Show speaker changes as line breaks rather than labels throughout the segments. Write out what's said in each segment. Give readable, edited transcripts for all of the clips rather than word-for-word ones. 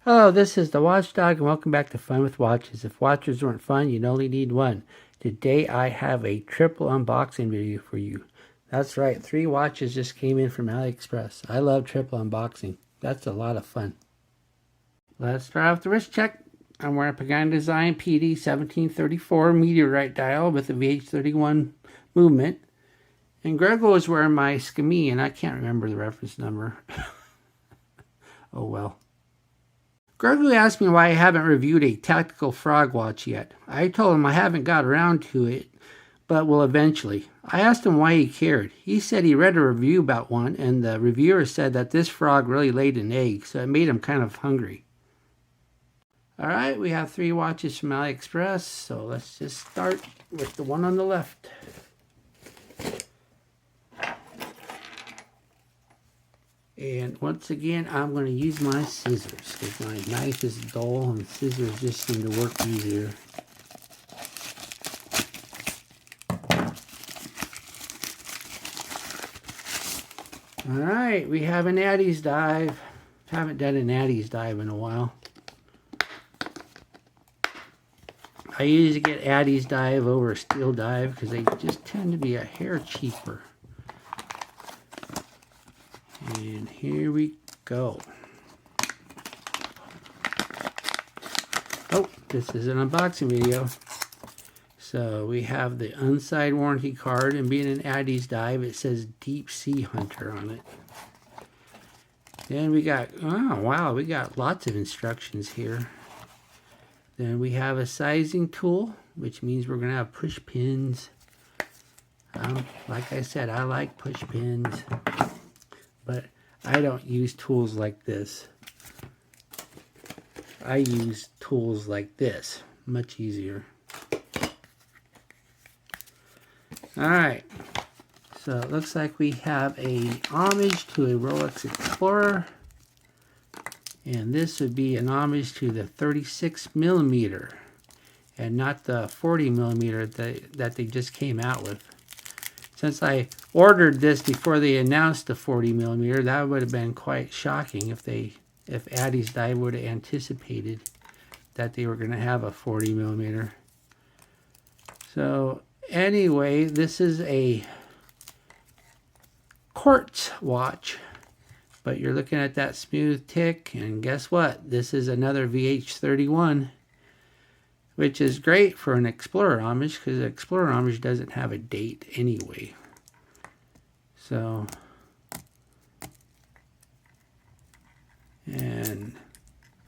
Hello, this is the Watchdog, and welcome back to Fun with Watches. If watches weren't fun, you'd only need one. Today I have a triple unboxing video for you. That's right, 3 watches just came in from AliExpress. I love triple unboxing. That's a lot of fun. Let's start off the wrist check. I'm wearing a Pagani design PD1712 meteorite dial with a VH31 movement. And Greg was wearing my Skami, and I can't remember the reference number. Oh well. Gregory asked me why I haven't reviewed a tactical frog watch yet. I told him I haven't got around to it, but will eventually. I asked him why he cared. He said he read a review about one, and the reviewer said that this frog really laid an egg, so it made him kind of hungry. Alright, we have 3 watches from AliExpress, so let's just start with the one on the left. And once again, I'm going to use my scissors because my knife is dull and scissors just seem to work easier. Alright, we have an ADDIESDIVE. Haven't done an ADDIESDIVE in a while. I usually get ADDIESDIVE over a steel dive because they just tend to be a hair cheaper. And here we go. Oh, this is an unboxing video. So we have the unsigned warranty card, and being an ADDIESDIVE, it says Deep Sea Hunter on it. Then we got, oh wow, we got lots of instructions here. Then we have a sizing tool, which means we're going to have push pins. Like I said, I like push pins. But I don't use tools like this. I use tools like this. Much easier. Alright. So it looks like we have a homage to a Rolex Explorer. And this would be an homage to the 36mm. And not the 40mm that they just came out with. Since I ordered this before they announced the 40mm, that would have been quite shocking if ADDIESDIVE would have anticipated that they were going to have a 40mm. So anyway, this is a Quartz watch, but you're looking at that smooth tick, and guess what? This is another VH31. Which is great for an Explorer homage because the Explorer homage doesn't have a date anyway. So, and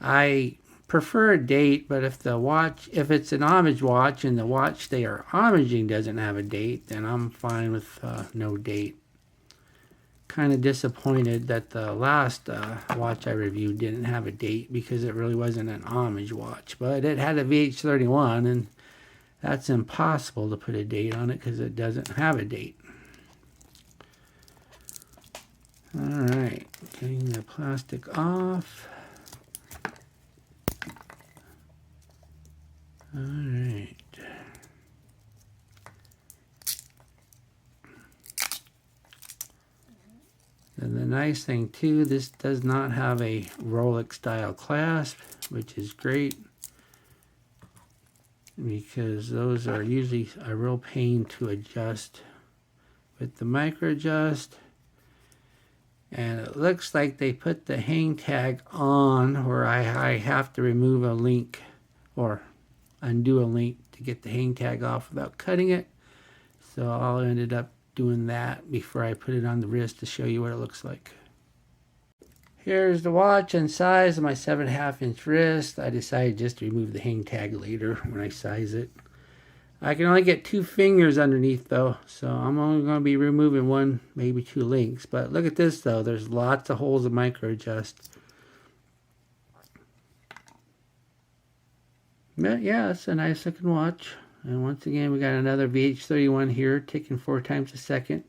I prefer a date, but if it's an homage watch and the watch they are homaging doesn't have a date, then I'm fine with no date. Kind of disappointed that the last watch I reviewed didn't have a date because it really wasn't an homage watch, but it had a VH31, and that's impossible to put a date on it because it doesn't have a date. Alright, getting the plastic off. Alright. And the nice thing too, this does not have a Rolex style clasp, which is great because those are usually a real pain to adjust with the micro adjust. And it looks like they put the hang tag on where I have to remove a link or undo a link to get the hang tag off without cutting it. So I ended up doing that before I put it on the wrist to show you what it looks like. Here's the watch and size of my 7.5 inch wrist. I decided just to remove the hang tag later when I size it. I can only get 2 fingers underneath though, so I'm only going to be removing 1, maybe 2 links. But look at this though, there's lots of holes to micro adjust. But yeah, it's a nice looking watch. And once again, we got another VH31 here, ticking 4 times a second.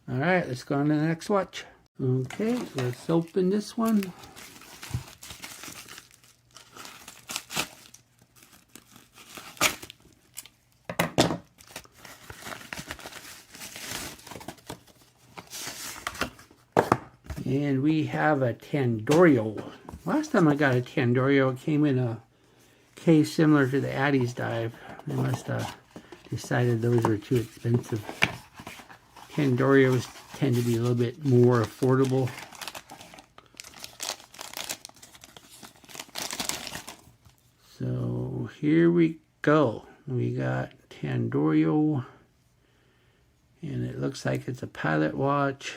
Alright, let's go on to the next watch. Okay, let's open this one. And we have a Tandorio. Last time I got a Tandorio, it came in a case similar to the ADDIESDIVE. They must have decided those were too expensive. Tandorios tend to be a little bit more affordable. So here we go. We got Tandorio, and it looks like it's a pilot watch.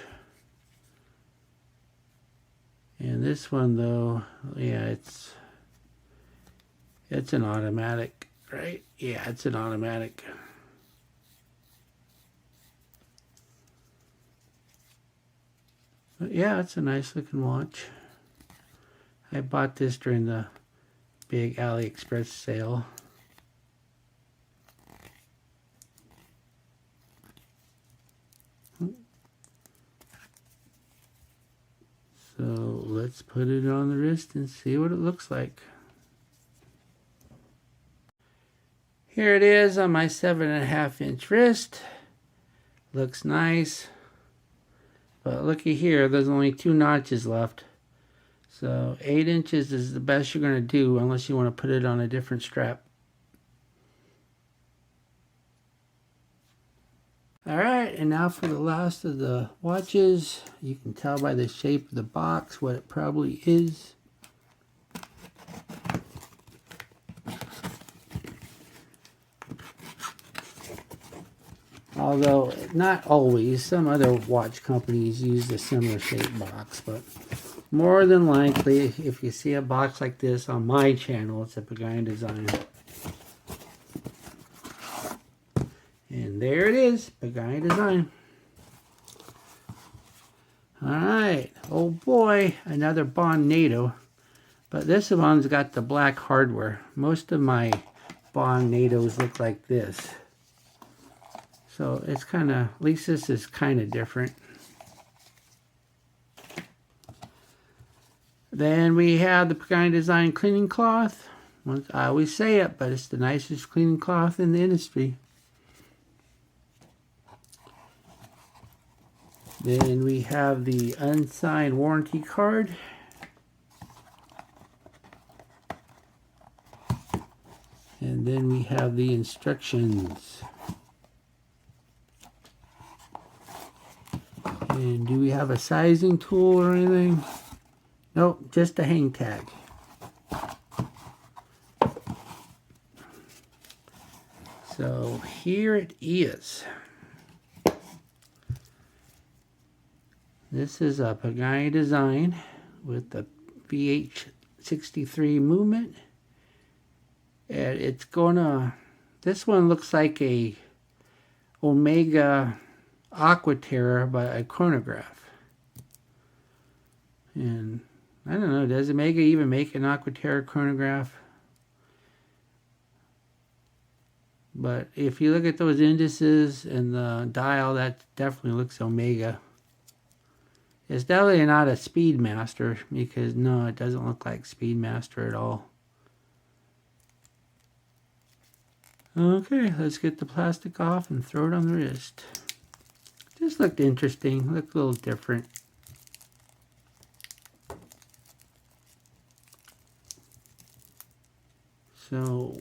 And this one though, yeah, it's an automatic, right? Yeah, it's an automatic. But yeah, it's a nice looking watch. I bought this during the big AliExpress sale. So let's put it on the wrist and see what it looks like. Here it is on my 7.5-inch wrist. Looks nice. But looky here, there's only 2 notches left. So 8 inches is the best you're going to do unless you want to put it on a different strap. Alright, and now for the last of the watches. You can tell by the shape of the box what it probably is. Although, not always. Some other watch companies use a similar shaped box, but more than likely, if you see a box like this on my channel, it's a Pagani design. And there it is, Pagani design. Alright, oh boy, another Bond NATO. But this one's got the black hardware. Most of my Bond NATOs look like this. So it's kind of, at least this is kind of different. Then we have the Pagani design cleaning cloth. I always say it, but it's the nicest cleaning cloth in the industry. Then we have the unsigned warranty card. And then we have the instructions. And do we have a sizing tool or anything? Nope, just a hang tag. So here it is. This is a Pagani design with the VH63 movement. And it's gonna, this one looks like a Omega Aquaterra by a Chronograph. And I don't know, does Omega even make an Aquaterra chronograph? But if you look at those indices and the dial, that definitely looks Omega. It's definitely not a Speedmaster, because no, it doesn't look like Speedmaster at all. Okay, let's get the plastic off and throw it on the wrist. Just looked interesting, looked a little different. So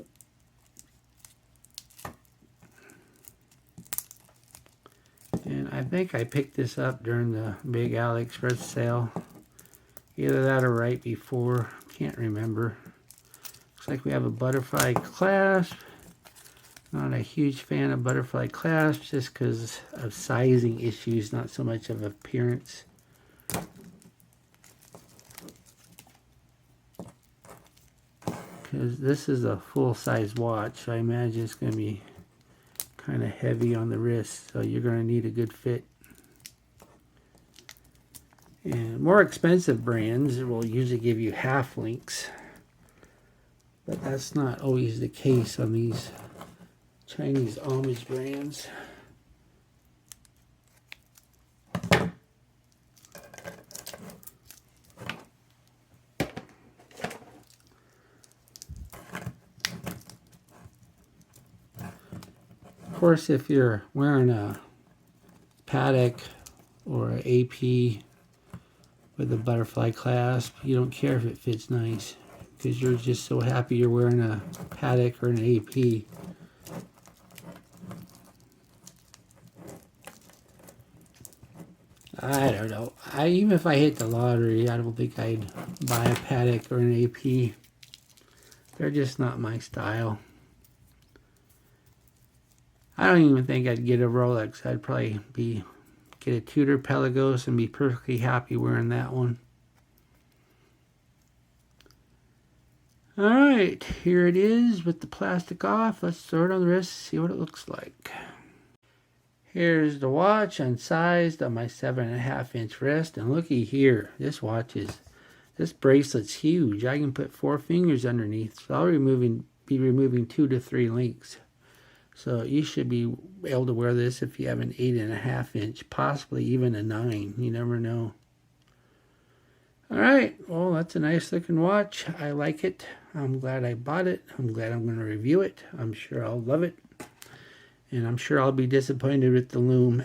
and I think I picked this up during the big AliExpress sale. Either that or right before, can't remember. Looks like we have a butterfly clasp. Not a huge fan of butterfly clasps just because of sizing issues, not so much of appearance. Because this is a full-size watch, so I imagine it's going to be kind of heavy on the wrist, so you're going to need a good fit. And more expensive brands will usually give you half links, but that's not always the case on these Chinese homage brands. Of course, if you're wearing a Patek or an AP with a butterfly clasp. You don't care if it fits nice because you're just so happy you're wearing a Patek or an AP. I don't know. Even if I hit the lottery, I don't think I'd buy a Patek or an AP. They're just not my style. I don't even think I'd get a Rolex. I'd probably get a Tudor Pelagos and be perfectly happy wearing that one. Alright, here it is with the plastic off. Let's throw it on the wrist, see what it looks like. Here's the watch unsized on my 7.5-inch wrist. And looky here, this bracelet's huge. I can put 4 fingers underneath. So I'll be removing 2 to 3 links. So you should be able to wear this if you have an 8.5-inch, possibly even a 9. You never know. Alright, well, that's a nice looking watch. I like it. I'm glad I bought it. I'm glad I'm going to review it. I'm sure I'll love it. And I'm sure I'll be disappointed with the Lume.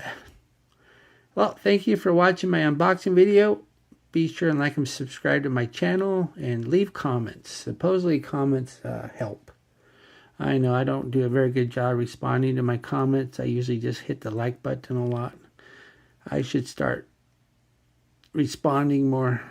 Well, thank you for watching my unboxing video. Be sure and like and subscribe to my channel and leave comments. Supposedly comments help. I know I don't do a very good job responding to my comments. I usually just hit the like button a lot. I should start responding more.